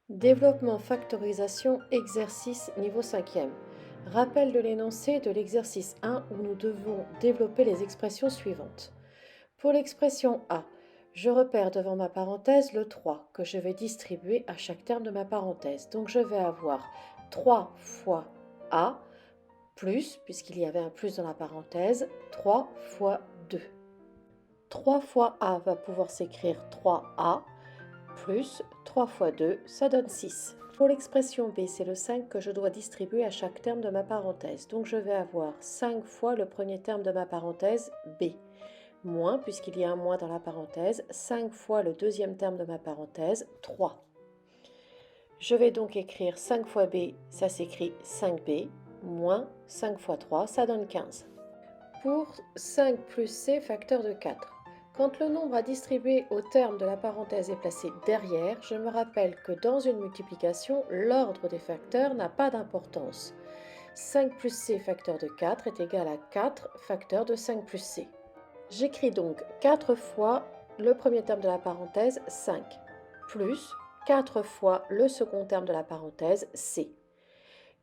Développement factorisation exercice niveau 5e. Rappel de l'énoncé de l'exercice 1 où nous devons développer les expressions suivantes. Pour l'expression A, je repère devant ma parenthèse le 3 que je vais distribuer à chaque terme de ma parenthèse. Donc je vais avoir 3 fois A plus, puisqu'il y avait un plus dans la parenthèse, 3 fois 2. 3 fois A va pouvoir s'écrire 3A plus 3 fois 2, ça donne 6. Pour l'expression B, c'est le 5 que je dois distribuer à chaque terme de ma parenthèse. Donc je vais avoir 5 fois le premier terme de ma parenthèse B, moins, puisqu'il y a un moins dans la parenthèse, 5 fois le deuxième terme de ma parenthèse, 3. Je vais donc écrire 5 fois B, ça s'écrit 5B, moins 5 fois 3, ça donne 15. Pour 5 plus C facteur de 4. Quand le nombre à distribuer au terme de la parenthèse est placé derrière, je me rappelle que dans une multiplication, l'ordre des facteurs n'a pas d'importance. 5 plus C facteur de 4 est égal à 4 facteur de 5 plus C. J'écris donc 4 fois le premier terme de la parenthèse 5, plus 4 fois le second terme de la parenthèse C.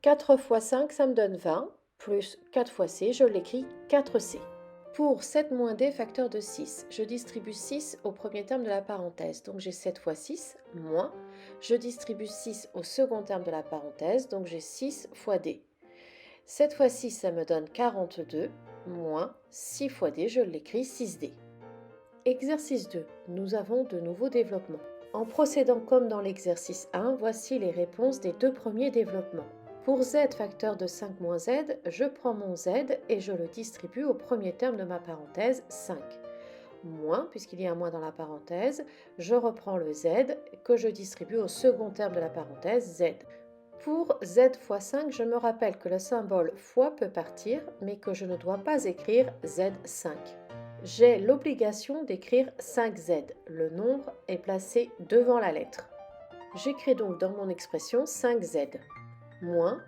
4 fois 5, ça me donne 20, plus 4 fois C, je l'écris 4C. Pour 7 moins D facteur de 6, je distribue 6 au premier terme de la parenthèse, donc j'ai 7 fois 6, moins. Je distribue 6 au second terme de la parenthèse, donc j'ai 6 fois D. 7 fois 6, ça me donne 42, moins 6 fois D, je l'écris 6D. Exercice 2, nous avons de nouveaux développements. En procédant comme dans l'exercice 1, voici les réponses des deux premiers développements. Pour z facteur de 5 moins z, je prends mon z et je le distribue au premier terme de ma parenthèse 5. Moins, puisqu'il y a un moins dans la parenthèse, je reprends le z que je distribue au second terme de la parenthèse z. Pour z fois 5, je me rappelle que le symbole fois peut partir, mais que je ne dois pas écrire z5. J'ai l'obligation d'écrire 5z. Le nombre est placé devant la lettre. J'écris donc dans mon expression 5z. Moins,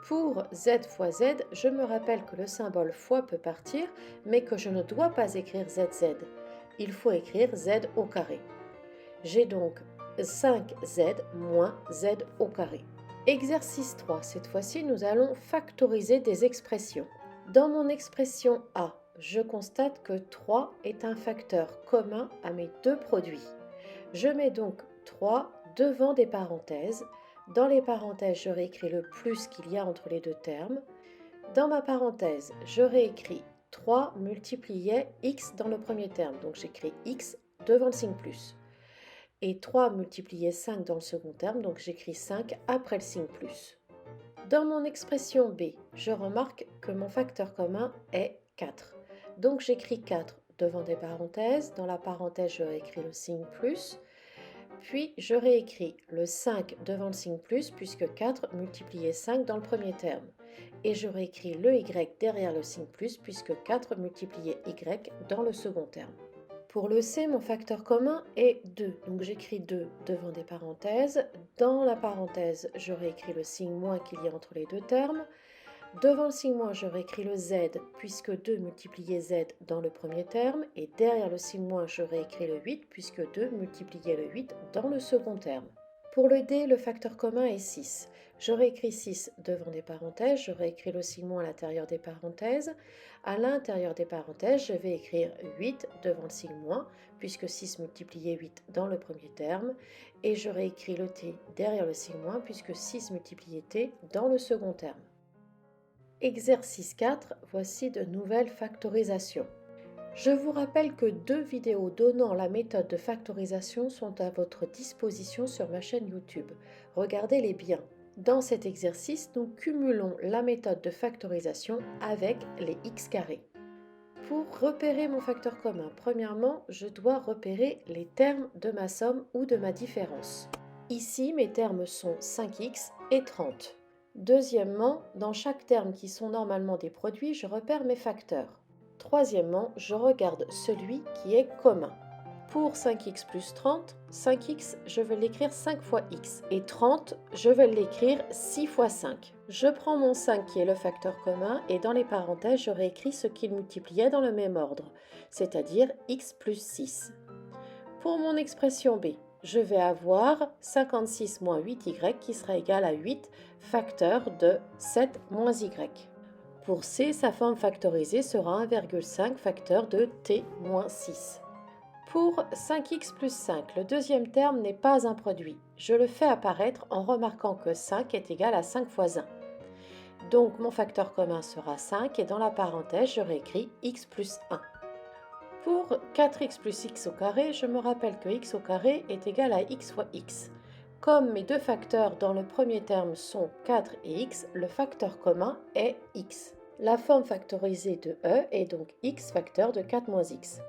pour z fois z, je me rappelle que le symbole fois peut partir, mais que je ne dois pas écrire zz. Il faut écrire z au carré. J'ai donc 5z moins z au carré. Exercice 3. Cette fois-ci, nous allons factoriser des expressions. Dans mon expression A, je constate que 3 est un facteur commun à mes deux produits. Je mets donc 3 devant des parenthèses. Dans les parenthèses, je réécris le plus qu'il y a entre les deux termes. Dans ma parenthèse, je réécris 3 multiplié x dans le premier terme. Donc j'écris x devant le signe plus. Et 3 multiplié 5 dans le second terme. Donc j'écris 5 après le signe plus. Dans mon expression B, je remarque que mon facteur commun est 4. Donc j'écris 4 devant des parenthèses. Dans la parenthèse, je réécris le signe plus. Puis je réécris le 5 devant le signe plus puisque 4 multiplié 5 dans le premier terme. Et je réécris le y derrière le signe plus puisque 4 multiplié y dans le second terme. Pour le C, mon facteur commun est 2, donc j'écris 2 devant des parenthèses. Dans la parenthèse, je réécris le signe moins qu'il y a entre les deux termes. Devant le signe moins, je réécris le z, puisque 2 multiplié z dans le premier terme. Et derrière le signe moins, je réécris le 8, puisque 2 multiplié le 8 dans le second terme. Pour le D, le facteur commun est 6. Je réécris 6 devant des parenthèses, je réécris le signe moins à l'intérieur des parenthèses. À l'intérieur des parenthèses, je vais écrire 8 devant le signe moins, puisque 6 multiplié 8 dans le premier terme. Et je réécris le T derrière le signe moins, puisque 6 multiplié T dans le second terme. Exercice 4, voici de nouvelles factorisations. Je vous rappelle que 2 vidéos donnant la méthode de factorisation sont à votre disposition sur ma chaîne YouTube. Regardez-les bien. Dans cet exercice, nous cumulons la méthode de factorisation avec les x carrés. Pour repérer mon facteur commun, premièrement, je dois repérer les termes de ma somme ou de ma différence. Ici, mes termes sont 5x et 30. Deuxièmement, dans chaque terme qui sont normalement des produits, je repère mes facteurs. Troisièmement, je regarde celui qui est commun. Pour 5x plus 30, 5x, je vais l'écrire 5 fois x. Et 30, je vais l'écrire 6 fois 5. Je prends mon 5 qui est le facteur commun et dans les parenthèses, je réécris ce qu'il multipliait dans le même ordre, c'est-à-dire x plus 6. Pour mon expression B, je vais avoir 56 moins 8y qui sera égal à 8 facteur de 7 moins y. Pour C, sa forme factorisée sera 1,5 facteur de t moins 6. Pour 5x plus 5, le deuxième terme n'est pas un produit. Je le fais apparaître en remarquant que 5 est égal à 5 fois 1. Donc mon facteur commun sera 5 et dans la parenthèse, je réécris x plus 1. Pour 4x plus x au carré, je me rappelle que x au carré est égal à x fois x. Comme mes deux facteurs dans le premier terme sont 4 et x, le facteur commun est x. La forme factorisée de e est donc x facteur de 4 moins x.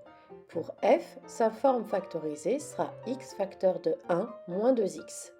Pour f, sa forme factorisée sera x facteur de 1 moins 2x.